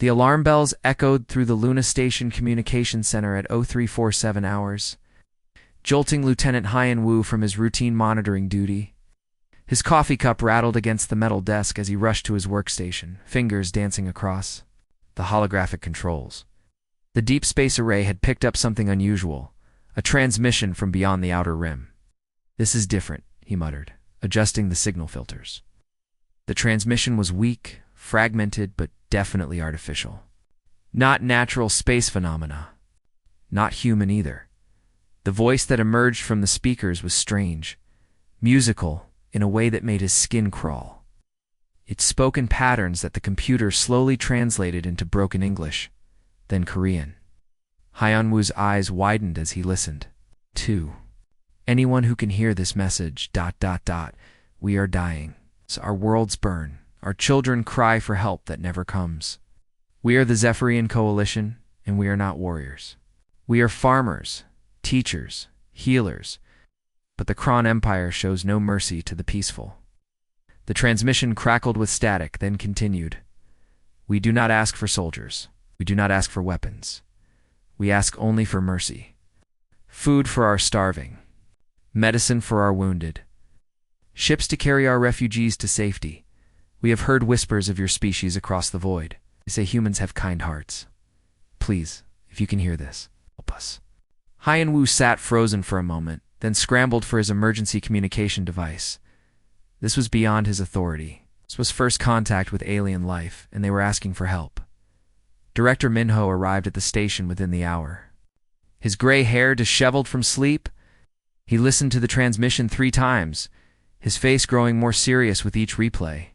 The alarm bells echoed through the Luna Station Communication Center at 0347 hours, jolting Lieutenant Hyan Wu from his routine monitoring duty. His coffee cup rattled against the metal desk as he rushed to his workstation, fingers dancing across the holographic controls. The deep space array had picked up something unusual, a transmission from beyond the outer rim. "This is different," he muttered, adjusting the signal filters. The transmission was weak, fragmented, but definitely artificial. Not natural space phenomena. Not human either. The voice that emerged from the speakers was strange, musical, in a way that made his skin crawl. It spoke in patterns that the computer slowly translated into broken English, then Korean. Hyan-woo's eyes widened as he listened. "2. Anyone who can hear this message, ... We are dying. So our worlds burn. Our children cry for help that never comes. We are the Zephyrian Coalition, and we are not warriors. We are farmers, teachers, healers, but the Kron Empire shows no mercy to the peaceful." The transmission crackled with static, then continued. "We do not ask for soldiers. We do not ask for weapons. We ask only for mercy. Food for our starving. Medicine for our wounded. Ships to carry our refugees to safety. We have heard whispers of your species across the void. They say humans have kind hearts. Please, if you can hear this, help us." Hyan-woo sat frozen for a moment, then scrambled for his emergency communication device. This was beyond his authority. This was first contact with alien life, and they were asking for help. Director Minho arrived at the station within the hour. His gray hair disheveled from sleep, he listened to the transmission 3 times, his face growing more serious with each replay.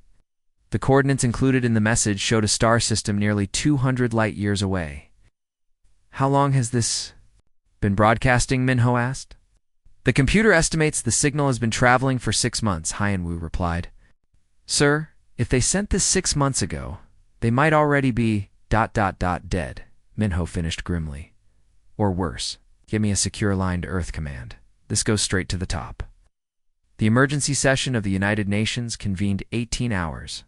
The coordinates included in the message showed a star system nearly 200 light-years away. "How long has this been broadcasting?" Minho asked. "The computer estimates the signal has been traveling for 6 months, Hyan-woo replied. "Sir, if they sent this 6 months ago, they might already be ... dead, Minho finished grimly. "Or worse, give me a secure line to Earth Command. This goes straight to the top." The emergency session of the United Nations convened 18 hours.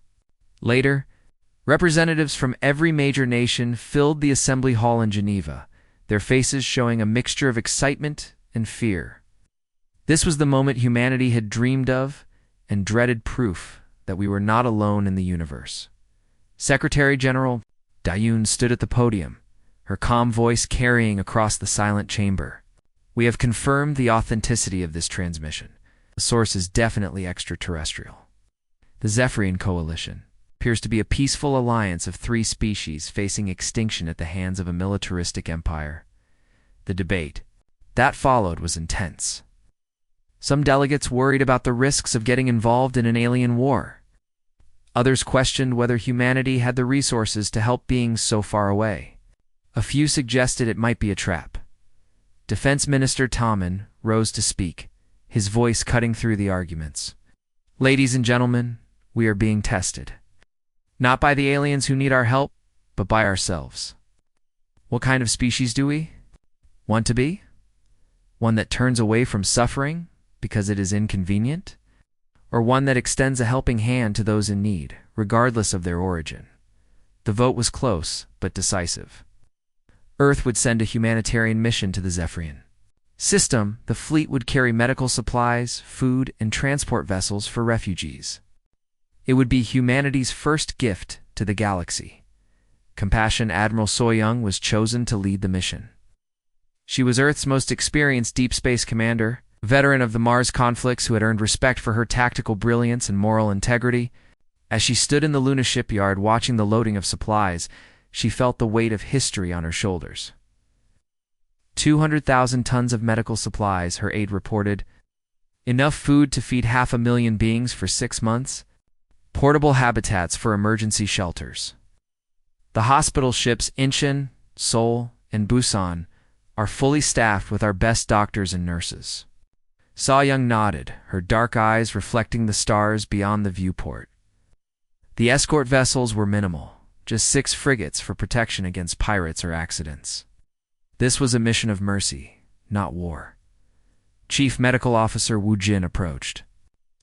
Later, representatives from every major nation filled the assembly hall in Geneva, their faces showing a mixture of excitement and fear. This was the moment humanity had dreamed of and dreaded, proof that we were not alone in the universe. Secretary General Dayun stood at the podium, her calm voice carrying across the silent chamber. "We have confirmed the authenticity of this transmission. The source is definitely extraterrestrial. The Zephyrian Coalition appears to be a peaceful alliance of 3 species facing extinction at the hands of a militaristic empire." The debate that followed was intense. Some delegates worried about the risks of getting involved in an alien war. Others questioned whether humanity had the resources to help beings so far away. A few suggested it might be a trap. Defense Minister Tommen rose to speak, his voice cutting through the arguments. "Ladies and gentlemen, we are being tested. Not by the aliens who need our help, but by ourselves. What kind of species do we want to be? One that turns away from suffering because it is inconvenient? Or one that extends a helping hand to those in need, regardless of their origin?" The vote was close, but decisive. Earth would send a humanitarian mission to the Zephyrian system. The fleet would carry medical supplies, food, and transport vessels for refugees. It would be humanity's first gift to the galaxy. Compassion Admiral Soyoung was chosen to lead the mission. She was Earth's most experienced deep space commander, veteran of the Mars conflicts who had earned respect for her tactical brilliance and moral integrity. As she stood in the Luna shipyard watching the loading of supplies, she felt the weight of history on her shoulders. 200,000 tons of medical supplies, her aide reported. Enough food to feed 500,000 beings for 6 months. Portable habitats for emergency shelters. The hospital ships Incheon, Seoul, and Busan are fully staffed with our best doctors and nurses. Soyoung nodded, her dark eyes reflecting the stars beyond the viewport. The escort vessels were minimal, just 6 frigates for protection against pirates or accidents. This was a mission of mercy, not war. Chief Medical Officer Wu Jin approached.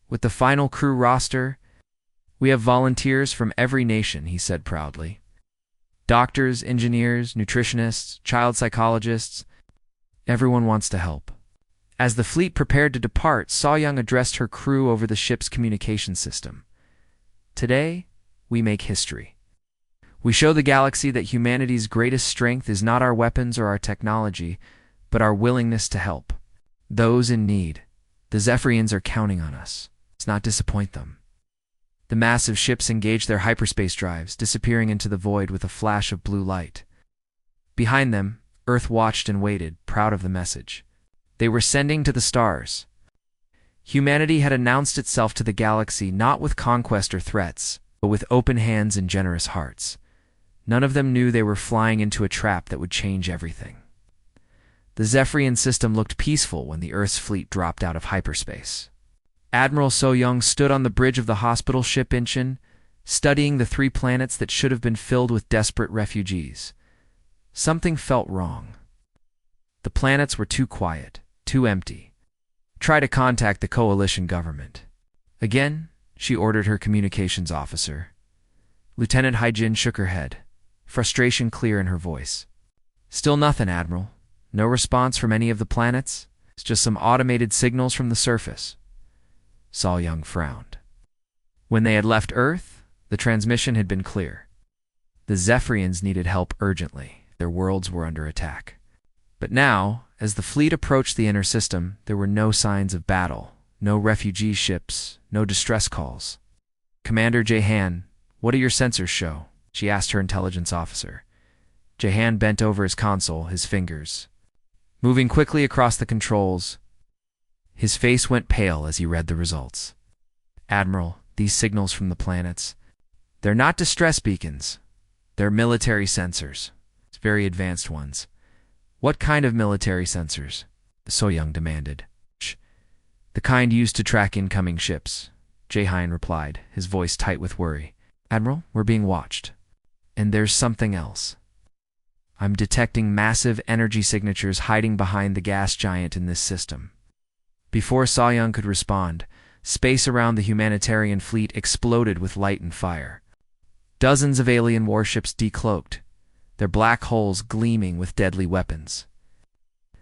"With the final crew roster, we have volunteers from every nation," he said proudly. Doctors, engineers, nutritionists, child psychologists, everyone wants to help. As the fleet prepared to depart, Saw-Young addressed her crew over the ship's communication system. Today, we make history. We show the galaxy that humanity's greatest strength is not our weapons or our technology, but our willingness to help. Those in need. The Zephyrians are counting on us. Let's not disappoint them. The massive ships engaged their hyperspace drives, disappearing into the void with a flash of blue light. Behind them, Earth watched and waited, proud of the message. They were sending to the stars. Humanity had announced itself to the galaxy not with conquest or threats, but with open hands and generous hearts. None of them knew they were flying into a trap that would change everything. The Zephyrian system looked peaceful when the Earth's fleet dropped out of hyperspace. Admiral So-Young stood on the bridge of the hospital ship Inchin, studying the 3 planets that should have been filled with desperate refugees. Something felt wrong. The planets were too quiet, too empty. Try to contact the coalition government. Again, she ordered her communications officer. Lieutenant Haijin shook her head, frustration clear in her voice. Still nothing, Admiral. No response from any of the planets. It's just some automated signals from the surface. Saw-Young frowned. When they had left Earth, the transmission had been clear. The Zephyrians needed help urgently. Their worlds were under attack. But now, as the fleet approached the inner system, there were no signs of battle, no refugee ships, no distress calls. Commander Jahan, what do your sensors show? She asked her intelligence officer. Jahan bent over his console, his fingers moving quickly across the controls. His face went pale as he read the results. Admiral, these signals from the planets, they're not distress beacons. They're military sensors. It's very advanced ones. What kind of military sensors? So-Young demanded. The kind used to track incoming ships, Jahan replied, his voice tight with worry. Admiral, we're being watched. And there's something else. I'm detecting massive energy signatures hiding behind the gas giant in this system. Before Saw-Young could respond, space around the humanitarian fleet exploded with light and fire. Dozens of alien warships decloaked, their black holes gleaming with deadly weapons.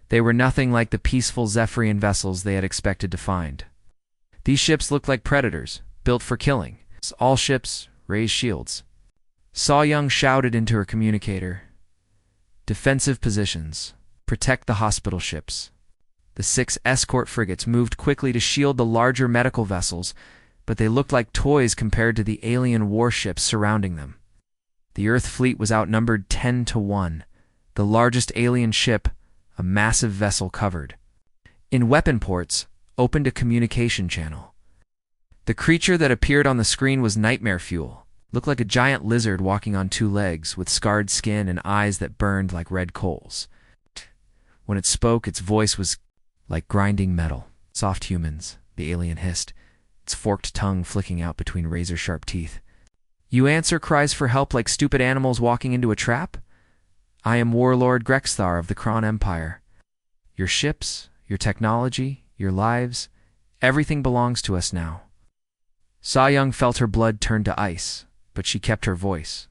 They were nothing like the peaceful Zephyrian vessels they had expected to find. These ships looked like predators, built for killing. All ships raised shields. Saw-Young shouted into her communicator. Defensive positions. Protect the hospital ships. The 6 escort frigates moved quickly to shield the larger medical vessels, but they looked like toys compared to the alien warships surrounding them. The Earth fleet was outnumbered 10-1. The largest alien ship, a massive vessel covered. In weapon ports, opened a communication channel. The creature that appeared on the screen was nightmare fuel. Looked like a giant lizard walking on 2 legs with scarred skin and eyes that burned like red coals. When it spoke, its voice was like grinding metal. Soft humans, the alien hissed, its forked tongue flicking out between razor-sharp teeth. You answer cries for help like stupid animals walking into a trap? I am Warlord Grexthar of the Kron Empire. Your ships, your technology, your lives, everything belongs to us now. Saw-Young felt her blood turn to ice, but she kept her voice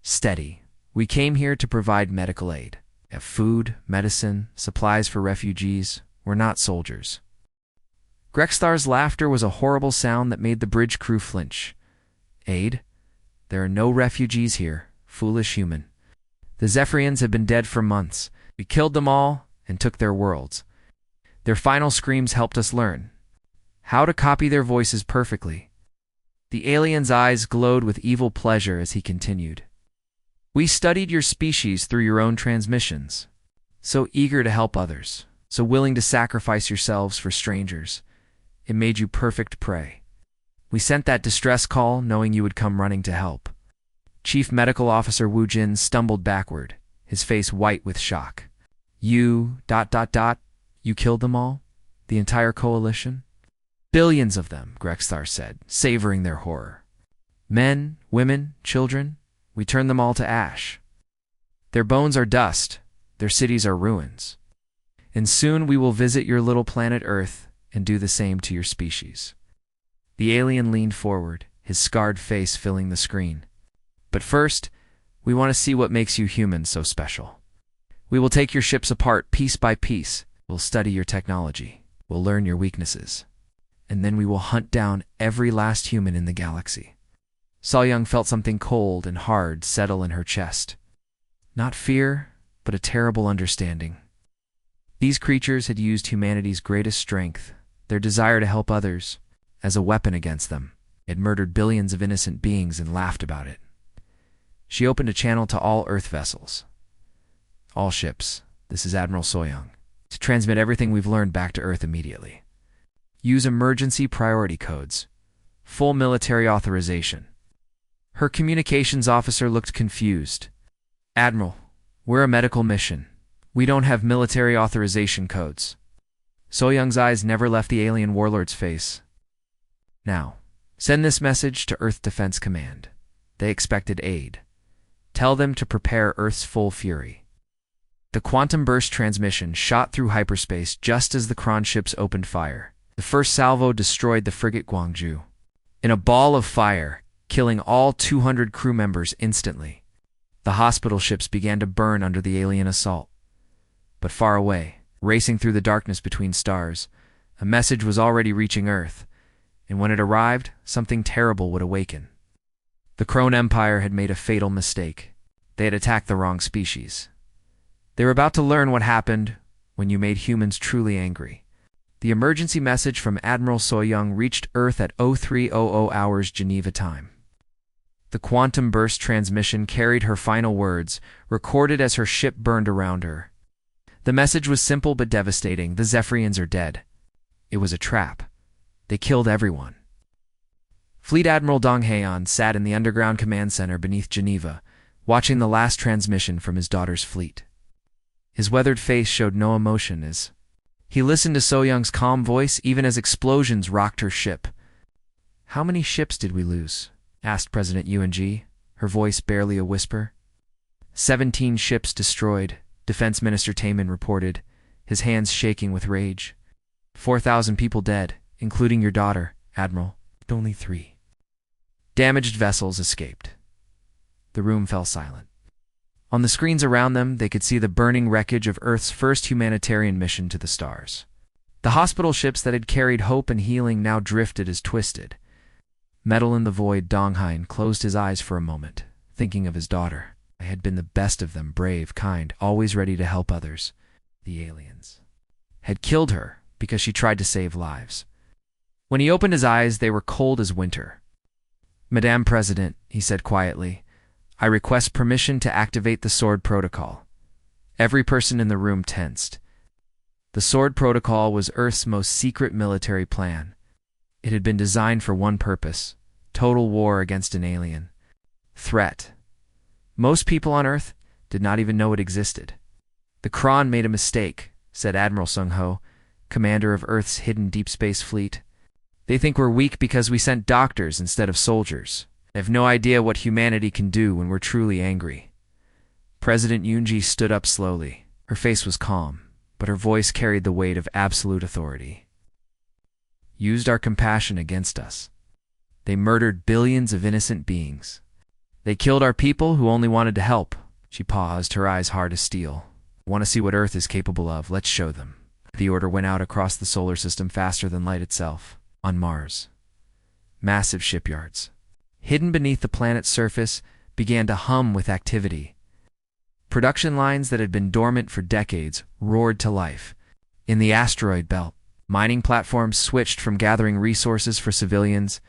steady. We came here to provide medical aid. We have food, medicine, supplies for refugees. We're not soldiers. Grexthar's laughter was a horrible sound that made the bridge crew flinch. Aid? There are no refugees here, foolish human. The Zephyrians have been dead for months. We killed them all and took their worlds. Their final screams helped us learn how to copy their voices perfectly. The alien's eyes glowed with evil pleasure as he continued. We studied your species through your own transmissions. So eager to help others, so willing to sacrifice yourselves for strangers. It made you perfect prey. We sent that distress call knowing you would come running to help. Chief Medical Officer Wu Jin stumbled backward, his face white with shock. You, ... You killed them all? The entire coalition? Billions of them, Grexthar said, savoring their horror. Men, women, children, we turned them all to ash. Their bones are dust, their cities are ruins. And soon we will visit your little planet Earth and do the same to your species. The alien leaned forward, his scarred face filling the screen. But first, We want to see what makes you humans so special. We will take your ships apart piece by piece. We'll study your technology. We'll learn your weaknesses. And then we will hunt down every last human in the galaxy. So-young felt something cold and hard settle in her chest. Not fear, but a terrible understanding. These creatures had used humanity's greatest strength, their desire to help others, as a weapon against them. It murdered billions of innocent beings and laughed about it. She opened a channel to all Earth vessels. All ships, this is Admiral So-young, to transmit everything we've learned back to Earth immediately. Use emergency priority codes. Full military authorization. Her communications officer looked confused. Admiral, we're a medical mission. We don't have military authorization codes. So-young's eyes never left the alien warlord's face. Now, send this message to Earth Defense Command. They expected aid. Tell them to prepare Earth's full fury. The quantum burst transmission shot through hyperspace just as the Kron ships opened fire. The first salvo destroyed the frigate Gwangju in a ball of fire, killing all 200 crew members instantly. The hospital ships began to burn under the alien assault. But far away, racing through the darkness between stars, a message was already reaching Earth, and when it arrived, something terrible would awaken. The Krone Empire had made a fatal mistake. They had attacked the wrong species. They were about to learn what happened when you made humans truly angry. The emergency message from Admiral So-young reached Earth at 0300 hours Geneva time. The quantum burst transmission carried her final words, recorded as her ship burned around her. The message was simple but devastating. The Zephyrians are dead. It was a trap. They killed everyone. Fleet Admiral Dong Haeon sat in the underground command center beneath Geneva, watching the last transmission from his daughter's fleet. His weathered face showed no emotion as he listened to So-young's calm voice even as explosions rocked her ship. "How many ships did we lose?" asked President Yoon-ji, her voice barely a whisper. 17 ships destroyed, Defense Minister Taemin reported, his hands shaking with rage. 4,000 people dead, including your daughter, Admiral. Only 3. Damaged vessels escaped. The room fell silent. On the screens around them, they could see the burning wreckage of Earth's first humanitarian mission to the stars. The hospital ships that had carried hope and healing now drifted as twisted. Metal in the void, Donghain closed his eyes for a moment, thinking of his daughter. I had been the best of them, brave, kind, always ready to help others. The aliens had killed her because she tried to save lives. When he opened his eyes, they were cold as winter. "Madame President," he said quietly, "I request permission to activate the Sword Protocol." Every person in the room tensed. The Sword Protocol was Earth's most secret military plan. It had been designed for one purpose: total war against an alien threat. Most people on Earth did not even know it existed. "The Kron made a mistake," said Admiral Sung-ho, commander of Earth's hidden deep space fleet. "They think we're weak because we sent doctors instead of soldiers. They have no idea what humanity can do when we're truly angry." President Yoon-ji stood up slowly. Her face was calm, but her voice carried the weight of absolute authority. "Used our compassion against us. They murdered billions of innocent beings. They killed our people who only wanted to help." She paused, her eyes hard as steel. "Want to see what Earth is capable of? Let's show them." The order went out across the solar system faster than light itself. On Mars, massive shipyards, hidden beneath the planet's surface, began to hum with activity. Production lines that had been dormant for decades roared to life. In the asteroid belt, mining platforms switched from gathering resources for civilians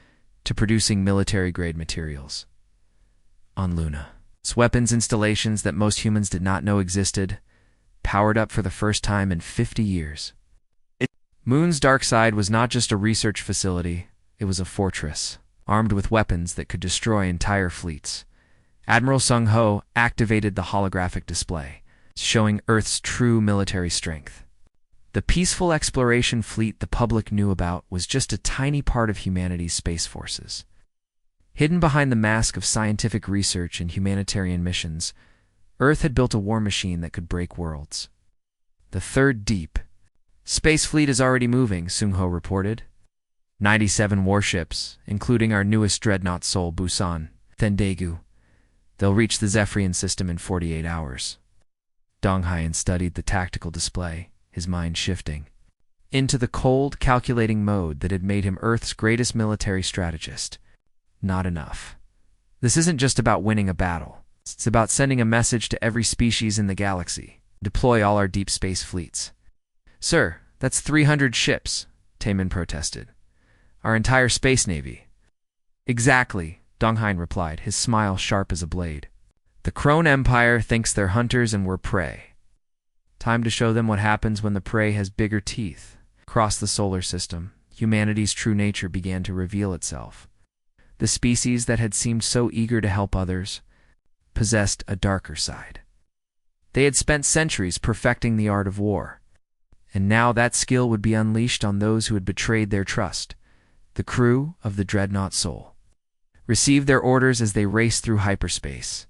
to producing military-grade materials. On Luna, weapons installations that most humans did not know existed, powered up for the first time in 50 years. Moon's dark side was not just a research facility, it was a fortress, armed with weapons that could destroy entire fleets. Admiral Sung-ho activated the holographic display, showing Earth's true military strength. The peaceful exploration fleet the public knew about was just a tiny part of humanity's space forces. Hidden behind the mask of scientific research and humanitarian missions, Earth had built a war machine that could break worlds. The Third Deep. "Space fleet is already moving," Sung-ho reported. 97 warships, including our newest dreadnought Seoul Busan, Thendaegu. They'll reach the Zephyrian system in 48 hours. Dong Haiyan studied the tactical display, his mind shifting into the cold, calculating mode that had made him Earth's greatest military strategist. Not enough. This isn't just about winning a battle. It's about sending a message to every species in the galaxy. Deploy all our deep space fleets. Sir, that's 300 ships, Taemin protested. Our entire space navy. Exactly, Dong Haiyan replied, his smile sharp as a blade. The Krone Empire thinks they're hunters and we're prey. Time to show them what happens when the prey has bigger teeth. Across the solar system, humanity's true nature began to reveal itself. The species that had seemed so eager to help others possessed a darker side. They had spent centuries perfecting the art of war, and now that skill would be unleashed on those who had betrayed their trust. The crew of the Dreadnought Soul received their orders as they raced through hyperspace.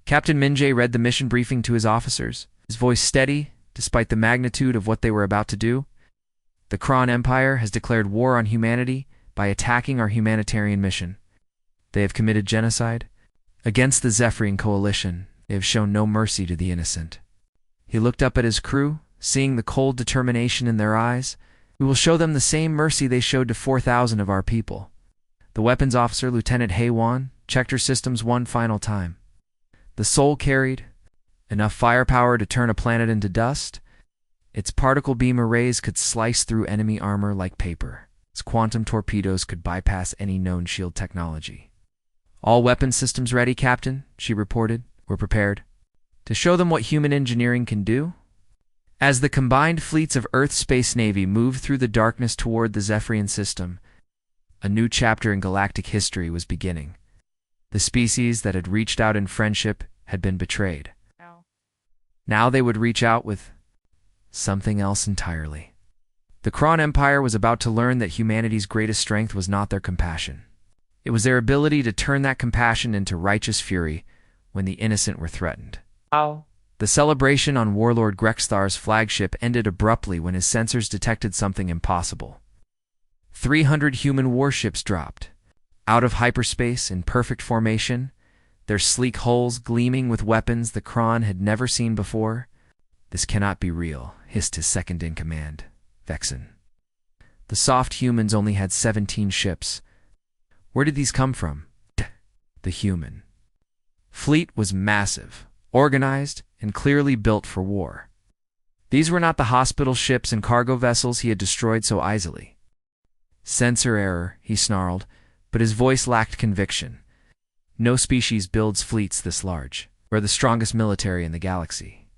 Captain Minjae read the mission briefing to his officers, his voice steady despite the magnitude of what they were about to do. The Krone Empire has declared war on humanity by attacking our humanitarian mission. They have committed genocide. Against the Zephyrian coalition, they have shown no mercy to the innocent. He looked up at his crew, seeing the cold determination in their eyes. We will show them the same mercy they showed to 4,000 of our people. The weapons officer, Lieutenant Heywan, checked her systems one final time. The Soul carried enough firepower to turn a planet into dust. Its particle beam arrays could slice through enemy armor like paper. Its quantum torpedoes could bypass any known shield technology. All weapon systems ready, Captain, she reported. We're prepared. To show them what human engineering can do? As the combined fleets of Earth's Space Navy moved through the darkness toward the Zephyrian system, a new chapter in galactic history was beginning. The species that had reached out in friendship had been betrayed. Now they would reach out with something else entirely. The Krone Empire was about to learn that humanity's greatest strength was not their compassion. It was their ability to turn that compassion into righteous fury when the innocent were threatened. The celebration on Warlord Grexthar's flagship ended abruptly when his sensors detected something impossible. 300 human warships dropped. Out of hyperspace in perfect formation, their sleek hulls gleaming with weapons the Krone had never seen before. This cannot be real, hissed his second-in-command, Vexen. The soft humans only had 17 ships. Where did these come from? The human fleet was massive, organized, and clearly built for war. These were not the hospital ships and cargo vessels he had destroyed so easily. Sensor error, he snarled, but his voice lacked conviction. No species builds fleets this large. We're the strongest military in the galaxy.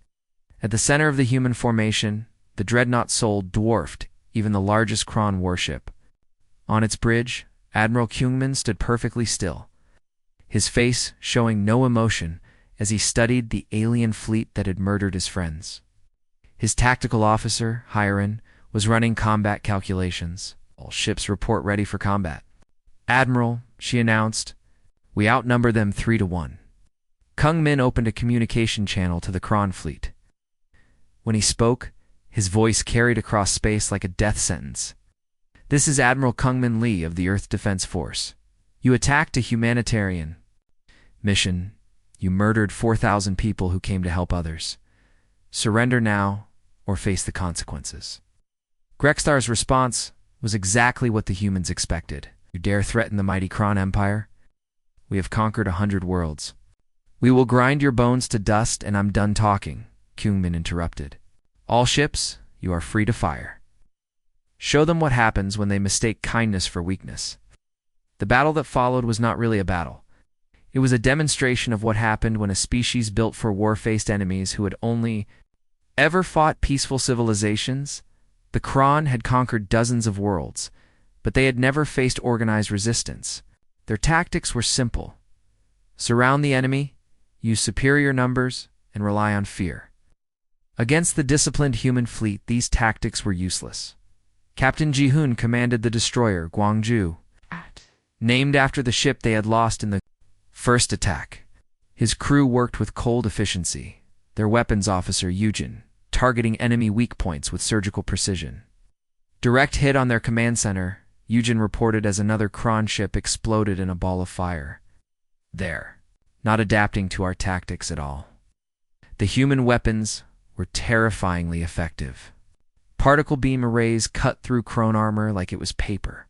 At the center of the human formation, the Dreadnought Soul dwarfed even the largest Krone warship. On its bridge, Admiral Kyungmin stood perfectly still, his face showing no emotion as he studied the alien fleet that had murdered his friends. His tactical officer, Hairan, was running combat calculations. All ships report ready for combat. Admiral, she announced, we outnumber them 3-1. Kung Min opened a communication channel to the Krone fleet. When he spoke, his voice carried across space like a death sentence. This is Admiral Kung Min Lee of the Earth Defense Force. You attacked a humanitarian mission. You murdered 4,000 people who came to help others. Surrender now or face the consequences. Grexthar's response was exactly what the humans expected. You dare threaten the mighty Krone Empire? We have conquered 100 worlds. We will grind your bones to dust, and I'm done talking, Kyungmin interrupted. All ships, you are free to fire. Show them what happens when they mistake kindness for weakness. The battle that followed was not really a battle. It was a demonstration of what happened when a species built for war faced enemies who had only ever fought peaceful civilizations. The Krone had conquered dozens of worlds, but they had never faced organized resistance. Their tactics were simple. Surround the enemy, use superior numbers, and rely on fear. Against the disciplined human fleet, these tactics were useless. Captain Ji-hoon commanded the destroyer Gwangju, named after the ship they had lost in the first attack. His crew worked with cold efficiency, their weapons officer Yujin targeting enemy weak points with surgical precision. Direct hit on their command center, Yujin reported as another Krone ship exploded in a ball of fire. There. not adapting to our tactics at all. The human weapons were terrifyingly effective. Particle beam arrays cut through Krone armor like it was paper.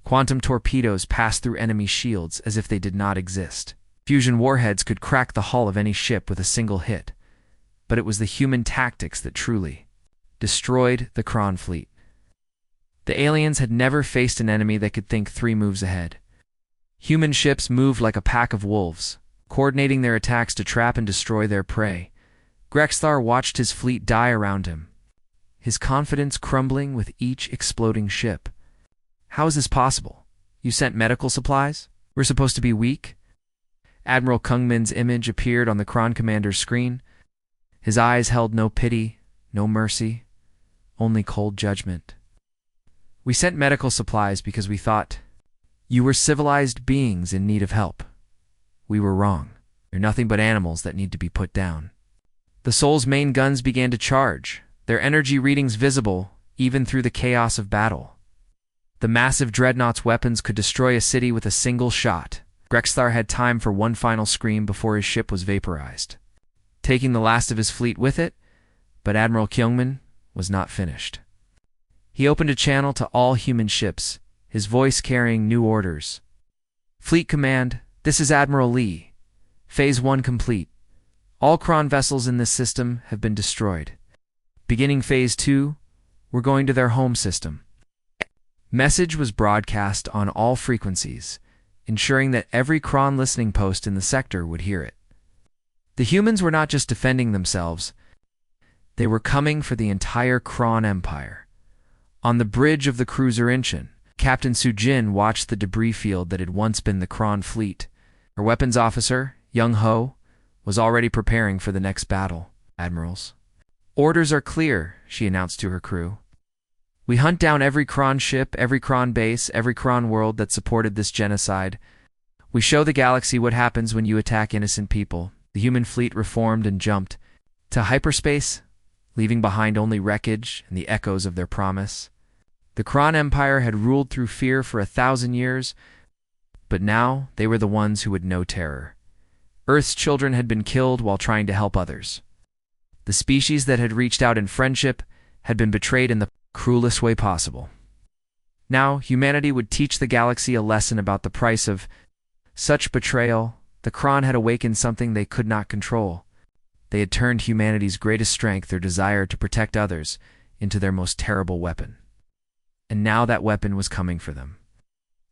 Quantum torpedoes passed through enemy shields as if they did not exist. Fusion warheads could crack the hull of any ship with a single hit. But it was the human tactics that truly destroyed the Krone fleet. The aliens had never faced an enemy that could think 3 moves ahead. Human ships moved like a pack of wolves, coordinating their attacks to trap and destroy their prey. Grexthar watched his fleet die around him, his confidence crumbling with each exploding ship. How is this possible? You sent medical supplies? We're supposed to be weak? Admiral Kungmin's image appeared on the Krone commander's screen. His eyes held no pity, no mercy, only cold judgment. We sent medical supplies because we thought you were civilized beings in need of help. We were wrong. You're nothing but animals that need to be put down. The Soul's main guns began to charge, their energy readings visible even through the chaos of battle. The massive dreadnought's weapons could destroy a city with a single shot. Grexthar had time for one final scream before his ship was vaporized, taking the last of his fleet with it, but Admiral Kyungmin was not finished. He opened a channel to all human ships, his voice carrying new orders. Fleet Command, this is Admiral Lee. Phase 1 complete. All Krone vessels in this system have been destroyed. Beginning Phase 2, we're going to their home system. Message was broadcast on all frequencies, ensuring that every Krone listening post in the sector would hear it. The humans were not just defending themselves, they were coming for the entire Krone Empire. On the bridge of the cruiser Incheon, Captain Sujin watched the debris field that had once been the Krone fleet. Her weapons officer, Young Ho, was already preparing for the next battle. Admirals. Orders are clear, she announced to her crew. We hunt down every Krone ship, every Krone base, every Krone world that supported this genocide. We show the galaxy what happens when you attack innocent people. The human fleet reformed and jumped to hyperspace, leaving behind only wreckage and the echoes of their promise. The Krone Empire had ruled through fear for 1,000 years, but now they were the ones who would know terror. Earth's children had been killed while trying to help others. The species that had reached out in friendship had been betrayed in the cruelest way possible. Now, humanity would teach the galaxy a lesson about the price of such betrayal. The Krone had awakened something they could not control. They had turned humanity's greatest strength, their desire to protect others, into their most terrible weapon. And now that weapon was coming for them.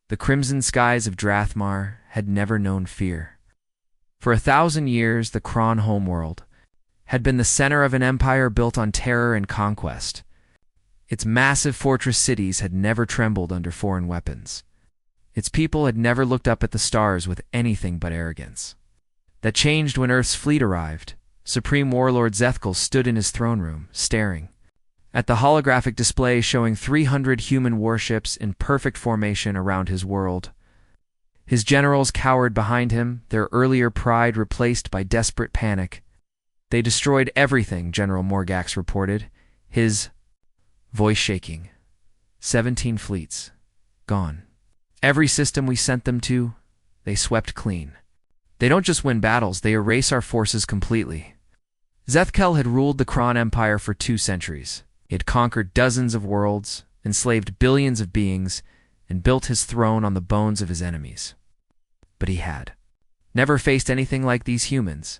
The crimson skies of Drathmar had never known fear. For 1,000 years, the Krone homeworld had been the center of an empire built on terror and conquest. Its massive fortress cities had never trembled under foreign weapons. Its people had never looked up at the stars with anything but arrogance. That changed when Earth's fleet arrived. Supreme Warlord Zethkal stood in his throne room, staring at the holographic display showing 300 human warships in perfect formation around his world. His generals cowered behind him, their earlier pride replaced by desperate panic. They destroyed everything, General Morgax reported, his voice shaking. 17 fleets. Gone. Every system we sent them to, they swept clean. They don't just win battles, they erase our forces completely. Zethkal had ruled the Krone Empire for 2 centuries. He had conquered dozens of worlds, enslaved billions of beings, and built his throne on the bones of his enemies. But he had never faced anything like these humans.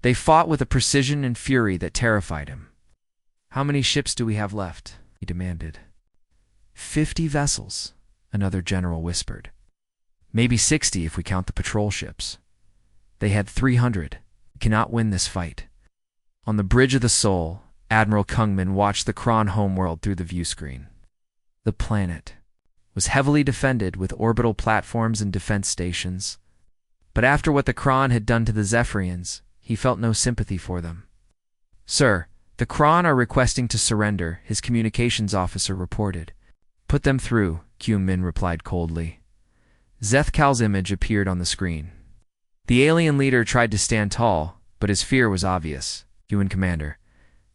They fought with a precision and fury that terrified him. How many ships do we have left? He demanded. 50 vessels, another general whispered. Maybe 60 if we count the patrol ships. They had 300. We cannot win this fight. On the Bridge of the Soul, Admiral Kungmin watched the Krone homeworld through the view screen. The planet was heavily defended with orbital platforms and defense stations. But after what the Krone had done to the Zephyrians, he felt no sympathy for them. Sir, the Krone are requesting to surrender, his communications officer reported. Put them through, Kyungmin replied coldly. Zethkal's image appeared on the screen. The alien leader tried to stand tall, but his fear was obvious. UN Commander,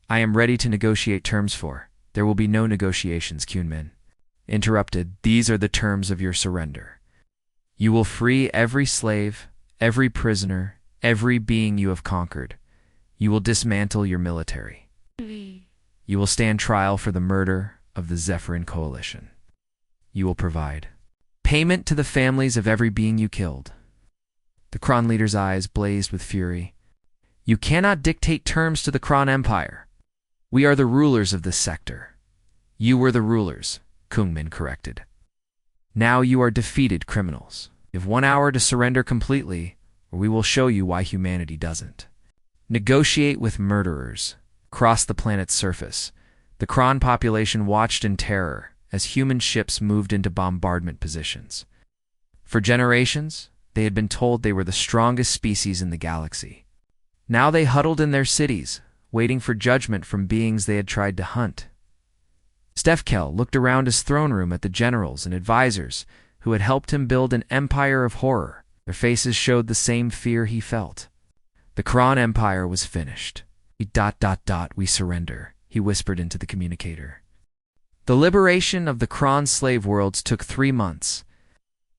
I am ready to negotiate terms for. There will be no negotiations, Kyungmin interrupted. These are the terms of your surrender. You will free every slave, every prisoner, every being you have conquered. You will dismantle your military. You will stand trial for the murder of the Zephyrin Coalition. You will provide payment to the families of every being you killed. The Kron leader's eyes blazed with fury. You cannot dictate terms to the Kron Empire. We are the rulers of this sector. You were the rulers, Kungmin corrected. Now you are defeated criminals. You have 1 hour to surrender completely, or we will show you why humanity doesn't. Negotiate with murderers. Across the planet's surface, the Kron population watched in terror as human ships moved into bombardment positions. For generations, they had been told they were the strongest species in the galaxy. Now they huddled in their cities, waiting for judgment from beings they had tried to hunt. Stefkel looked around his throne room at the generals and advisors who had helped him build an empire of horror. Their faces showed the same fear he felt. The Kron Empire was finished. We surrender, he whispered into the communicator. The liberation of the Kron slave worlds took 3 months.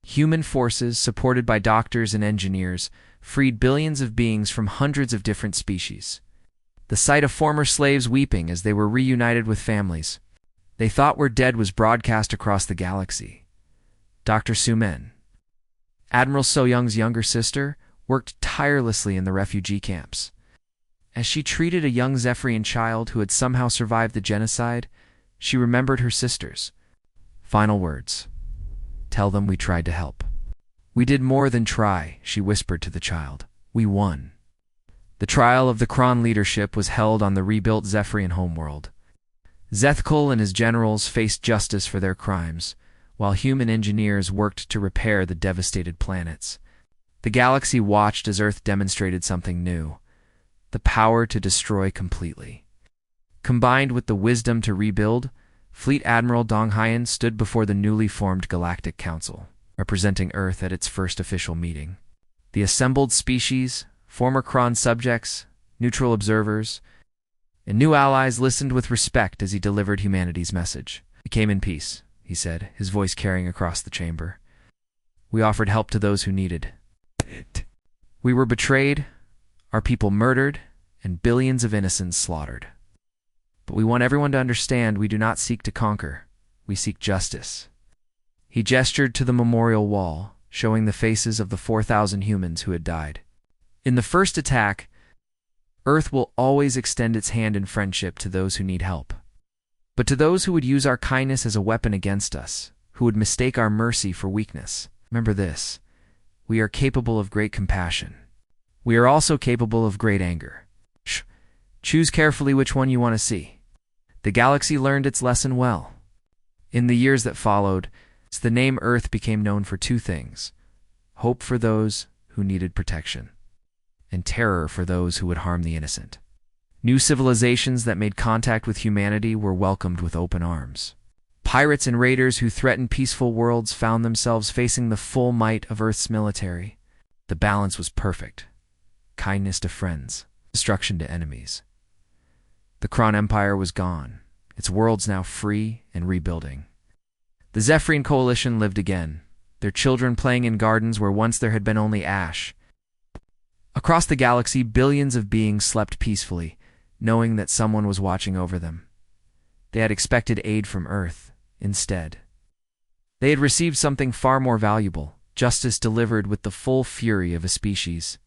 Human forces, supported by doctors and engineers, freed billions of beings from hundreds of different species. The sight of former slaves weeping as they were reunited with families they thought were dead was broadcast across the galaxy. Dr. Sumen, Admiral So Young's younger sister, worked tirelessly in the refugee camps. As she treated a young Zephyrian child who had somehow survived the genocide, she remembered her sisters. Final words. Tell them we tried to help. We did more than try, she whispered to the child. We won. The trial of the Kron leadership was held on the rebuilt Zephyrian homeworld. Zethkul and his generals faced justice for their crimes, while human engineers worked to repair the devastated planets. The galaxy watched as Earth demonstrated something new: the power to destroy completely. Combined with the wisdom to rebuild, Fleet Admiral Dong Haiyan stood before the newly formed Galactic Council, representing Earth at its first official meeting. The assembled species, former Kron subjects, neutral observers, and new allies listened with respect as he delivered humanity's message. We came in peace, he said, his voice carrying across the chamber. We offered help to those who needed it. We were betrayed, our people murdered, and billions of innocents slaughtered. But we want everyone to understand we do not seek to conquer, we seek justice. He gestured to the memorial wall, showing the faces of the 4,000 humans who had died. In the first attack, Earth will always extend its hand in friendship to those who need help. But to those who would use our kindness as a weapon against us, who would mistake our mercy for weakness, remember this: we are capable of great compassion. We are also capable of great anger. Choose carefully which one you want to see. The galaxy learned its lesson well. In the years that followed, the name Earth became known for 2 things: hope for those who needed protection, and terror for those who would harm the innocent. New civilizations that made contact with humanity were welcomed with open arms. Pirates and raiders who threatened peaceful worlds found themselves facing the full might of Earth's military. The balance was perfect: kindness to friends, destruction to enemies. The Kron Empire was gone, its worlds now free and rebuilding. The Zephyrian Coalition lived again, their children playing in gardens where once there had been only ash. Across the galaxy, billions of beings slept peacefully, knowing that someone was watching over them. They had expected aid from Earth. Instead, they had received something far more valuable: justice delivered with the full fury of a species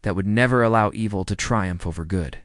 that would never allow evil to triumph over good.